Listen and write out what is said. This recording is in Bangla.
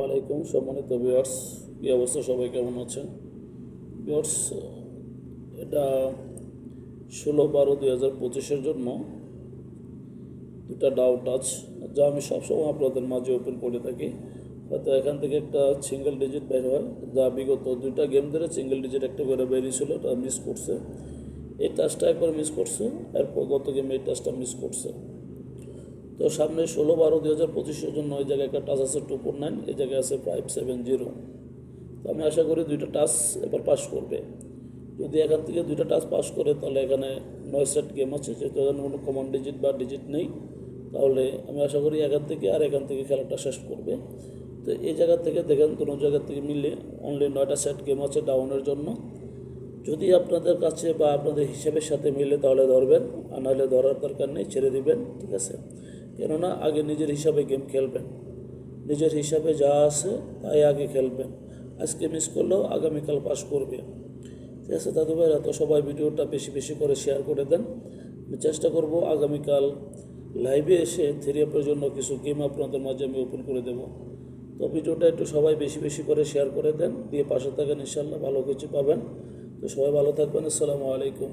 আলাইকুম সম্মানিত ভিউয়ার্স, কি অবস্থা? সবাই কেমন আছেন? ভিউয়ার্স, এটা 16/12/2025 জন্য দুটা ডাউট টাচ যা আমি সবসময় আপনাদের মাঝে ওপেন করে থাকি। হয়তো এখান থেকে একটা সিঙ্গেল ডিজিট বের হয়, যা বিগত দুইটা গেম ধরে সিঙ্গেল ডিজিট একটা করে বেরিয়েছিল, এটা মিস করছে। এই টাচটা একবার মিস করছে, এরপর গত গেমে এই টাচটা মিস করছে। তো সামনে 16/12/2025 জন্য ওই জায়গায় একটা টাচ আছে 249, এই জায়গায় আছে 570। তো আমি আশা করি দুইটা টাচ এবার পাস করবে। যদি এখান থেকে দুইটা টাচ পাস করে তাহলে এখানে 9 সেট গেম আছে, যেহেতু এখানে কোনো কমন ডিজিট বা ডিজিট নেই, তাহলে আমি আশা করি এখান থেকে আর এখান থেকে খেলাটা শেষ করবে। তো এই জায়গা থেকে দেখেন, কোনো জায়গা থেকে মিলে অনলি 9টা সেট গেম আছে ডাউনের জন্য। যদি আপনাদের কাছে বা আপনাদের হিসাবের সাথে মিলে তাহলে ধরবেন, আর নাহলে ধরার দরকার নেই, ছেড়ে দিবেন, ঠিক আছে? কেননা আগে নিজের হিসাবে গেম খেলবেন, নিজের হিসাবে যা আছে তাই আগে খেলবেন। আজকে মিস করলেও আগামীকাল পাস করবে, ঠিক আছে দাদু ভাইরা? তো সবাই ভিডিওটা বেশি বেশি করে শেয়ার করে দেন। আমি চেষ্টা করব আগামীকাল লাইভে এসে থ্রি আপের জন্য কিছু গেম আপনাদের মাঝে আমি ওপেন করে দেব। তো ভিডিওটা একটু সবাই বেশি বেশি করে শেয়ার করে দেন, দিয়ে পাশে থাকেন, ইনশাল্লাহ ভালো কিছু পাবেন। তো সবাই ভালো থাকবেন। আসসালামু আলাইকুম।